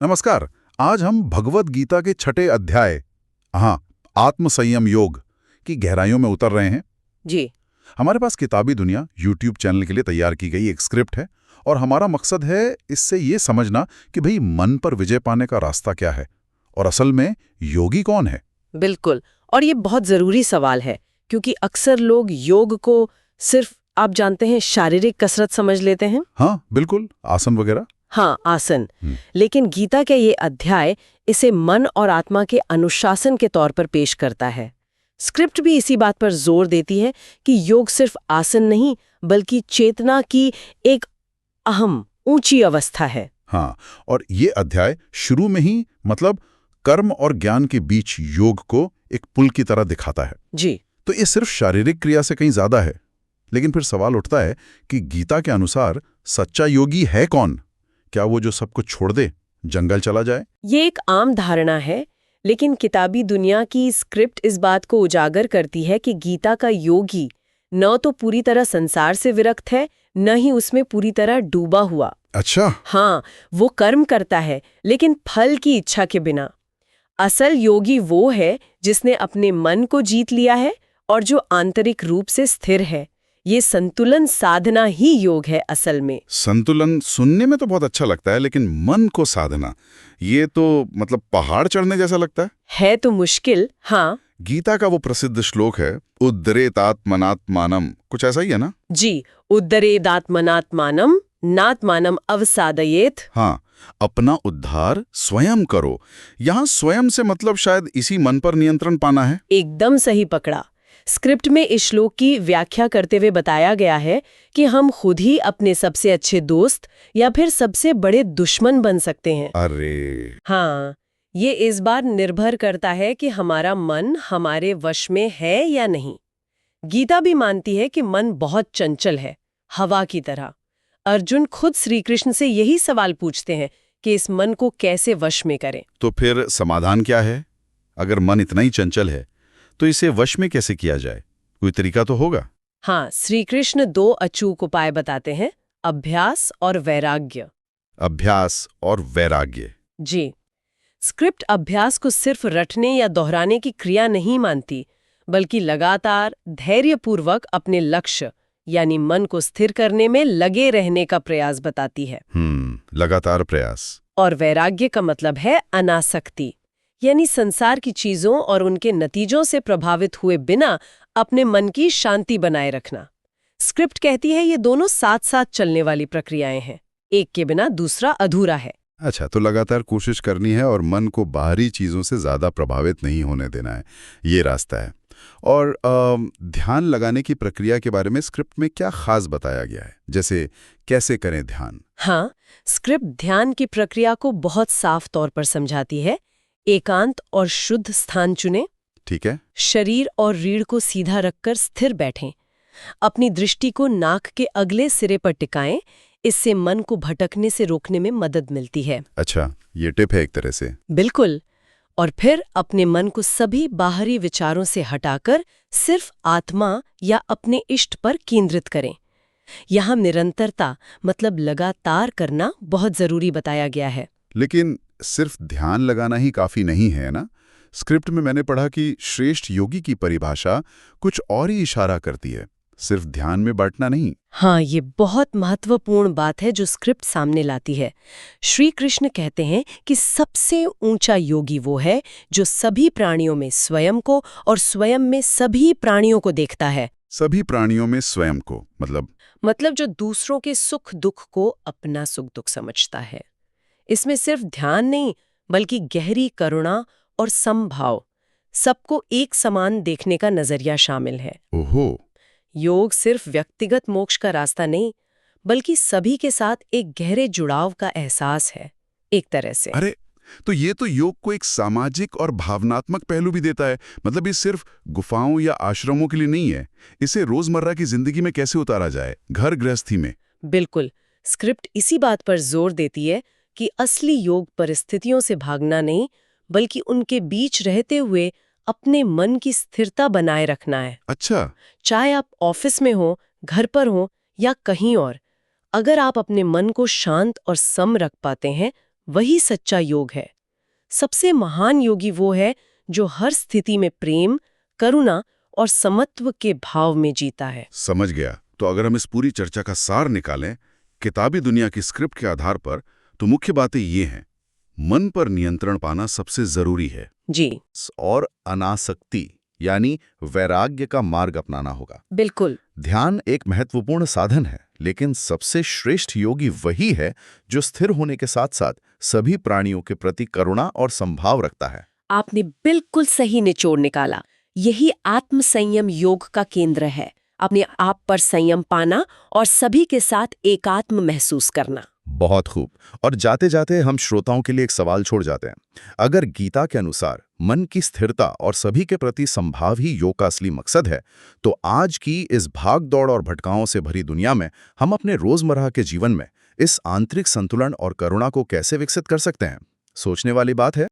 नमस्कार। आज हम भगवत गीता के छठे अध्याय हाँ आत्मसंयम योग की गहराइयों में उतर रहे हैं। जी। हमारे पास किताबी दुनिया यूट्यूब चैनल के लिए तैयार की गई एक स्क्रिप्ट है और हमारा मकसद है इससे ये समझना कि भाई मन पर विजय पाने का रास्ता क्या है और असल में योगी कौन है। बिल्कुल। और ये बहुत जरूरी सवाल है क्योंकि अक्सर लोग योग को सिर्फ आप जानते हैं शारीरिक कसरत समझ लेते हैं। हाँ बिल्कुल, आसन वगैरह। हाँ, आसन। लेकिन गीता का ये अध्याय इसे मन और आत्मा के अनुशासन के तौर पर पेश करता है। स्क्रिप्ट भी इसी बात पर जोर देती है कि योग सिर्फ आसन नहीं बल्कि चेतना की एक अहम ऊंची अवस्था है। हाँ, और ये अध्याय शुरू में ही मतलब कर्म और ज्ञान के बीच योग को एक पुल की तरह दिखाता है। जी। तो ये सिर्फ शारीरिक क्रिया से कहीं ज्यादा है। लेकिन फिर सवाल उठता है कि गीता के अनुसार सच्चा योगी है कौन? क्या वो जो सब कुछ छोड़ दे, जंगल चला जाए? ये एक आम धारणा है, लेकिन किताबी दुनिया की स्क्रिप्ट इस बात को उजागर करती है कि गीता का योगी न तो पूरी तरह संसार से विरक्त है, न ही उसमें पूरी तरह डूबा हुआ। अच्छा। हाँ, वो कर्म करता है लेकिन फल की इच्छा के बिना। असल योगी वो है जिसने अपने मन को जीत लिया है और जो आंतरिक रूप से स्थिर है। ये संतुलन साधना ही योग है असल में। संतुलन सुनने में तो बहुत अच्छा लगता है, लेकिन मन को साधना, ये तो मतलब पहाड़ चढ़ने जैसा लगता है तो मुश्किल। हाँ गीता का वो प्रसिद्ध श्लोक है, उद्धरेतात्मनात्मानम, कुछ ऐसा ही है ना? जी, उद्धरेदात्मनात्मानम नात्मानम अवसादयेत। हाँ, अपना उद्धार स्वयं करो। यहाँ स्वयं से मतलब शायद इसी मन पर नियंत्रण पाना है। एकदम सही पकड़ा। स्क्रिप्ट में इस श्लोक की व्याख्या करते हुए बताया गया है कि हम खुद ही अपने सबसे अच्छे दोस्त या फिर सबसे बड़े दुश्मन बन सकते हैं। अरे हाँ, ये इस बार निर्भर करता है कि हमारा मन हमारे वश में है या नहीं। गीता भी मानती है कि मन बहुत चंचल है, हवा की तरह। अर्जुन खुद श्री कृष्ण से यही सवाल पूछते हैं कि इस मन को कैसे वश में करें। तो फिर समाधान क्या है? अगर मन इतना ही चंचल है तो इसे वश में कैसे किया जाए? कोई तरीका तो होगा? हाँ, श्री कृष्ण 2 अचूक उपाय बताते हैं, अभ्यास और वैराग्य। अभ्यास और वैराग्य। जी। स्क्रिप्ट अभ्यास को सिर्फ रटने या दोहराने की क्रिया नहीं मानती, बल्कि लगातार धैर्यपूर्वक अपने लक्ष्य यानी मन को स्थिर करने में लगे रहने का प्रयास बताती है। लगातार प्रयास। और वैराग्य का मतलब है अनासक्ति, यानी संसार की चीजों और उनके नतीजों से प्रभावित हुए बिना अपने मन की शांति बनाए रखना। स्क्रिप्ट कहती है ये दोनों साथ साथ चलने वाली प्रक्रियाएं हैं, एक के बिना दूसरा अधूरा है। अच्छा, तो लगातार कोशिश करनी है और मन को बाहरी चीजों से ज्यादा प्रभावित नहीं होने देना है, ये रास्ता है। और ध्यान लगाने की प्रक्रिया के बारे में स्क्रिप्ट में क्या खास बताया गया है, जैसे कैसे करें ध्यान? हाँ, स्क्रिप्ट ध्यान की प्रक्रिया को बहुत साफ तौर पर समझाती है। एकांत और शुद्ध स्थान चुनें। ठीक है। शरीर और रीढ़ को सीधा रखकर स्थिर बैठें। अपनी दृष्टि को नाक के अगले सिरे पर टिकाएं। इससे मन को भटकने से रोकने में मदद मिलती है। अच्छा, ये टिप है एक तरह से। बिल्कुल। और फिर अपने मन को सभी बाहरी विचारों से हटाकर सिर्फ आत्मा या अपने इष्ट पर केंद्रित करें। यहाँ निरंतरता मतलब लगातार करना बहुत जरूरी बताया गया है। लेकिन सिर्फ ध्यान लगाना ही काफी नहीं है ना? स्क्रिप्ट में मैंने पढ़ा कि श्रेष्ठ योगी की परिभाषा कुछ और ही इशारा करती है, सिर्फ ध्यान में बैठना नहीं। हाँ, ये बहुत महत्वपूर्ण बात है जो स्क्रिप्ट सामने लाती है। श्री कृष्ण कहते हैं कि सबसे ऊंचा योगी वो है जो सभी प्राणियों में स्वयं को और स्वयं में सभी प्राणियों को देखता है। सभी प्राणियों में स्वयं को मतलब जो दूसरों के सुख दुख को अपना सुख दुख समझता है। इसमें सिर्फ ध्यान नहीं बल्कि गहरी करुणा और समभाव, सबको एक समान देखने का नजरिया शामिल है। ओहो। योग सिर्फ व्यक्तिगत मोक्ष का रास्ता नहीं बल्कि सभी के साथ एक गहरे जुड़ाव का एहसास है, एक तरह से। अरे, तो ये तो योग को एक सामाजिक और भावनात्मक पहलू भी देता है। मतलब ये सिर्फ गुफाओं या आश्रमों के लिए नहीं है, इसे रोजमर्रा की जिंदगी में कैसे उतारा जाए, घर गृहस्थी में। बिल्कुल। स्क्रिप्ट इसी बात पर जोर देती है कि असली योग परिस्थितियों से भागना नहीं बल्कि उनके बीच रहते हुए अपने मन की स्थिरता बनाए रखना है। अच्छा। चाहे आप ऑफिस में हो, घर पर हो या कहीं और, अगर आप अपने मन को शांत और सम रख पाते हैं वही सच्चा योग है। सबसे महान योगी वो है जो हर स्थिति में प्रेम, करुणा और समत्व के भाव में जीता है। समझ गया। तो अगर हम इस पूरी चर्चा का सार निकालें किताबी दुनिया की स्क्रिप्ट के आधार पर, तो मुख्य बातें ये हैं। मन पर नियंत्रण पाना सबसे जरूरी है जी, और अनासक्ति यानी वैराग्य का मार्ग अपनाना होगा। बिल्कुल। ध्यान एक महत्वपूर्ण साधन है, लेकिन सबसे श्रेष्ठ योगी वही है जो स्थिर होने के साथ साथ सभी प्राणियों के प्रति करुणा और संभाव रखता है। आपने बिल्कुल सही निचोड़ निकाला। यही आत्म संयम योग का केंद्र है, अपने आप पर संयम पाना और सभी के साथ एकात्म महसूस करना। बहुत खूब। और जाते जाते हम श्रोताओं के लिए एक सवाल छोड़ जाते हैं। अगर गीता के अनुसार मन की स्थिरता और सभी के प्रति संभाव ही योग का असली मकसद है, तो आज की इस भाग-दौड़ और भटकाओं से भरी दुनिया में हम अपने रोजमर्रा के जीवन में इस आंतरिक संतुलन और करुणा को कैसे विकसित कर सकते हैं? सोचने वाली बात है।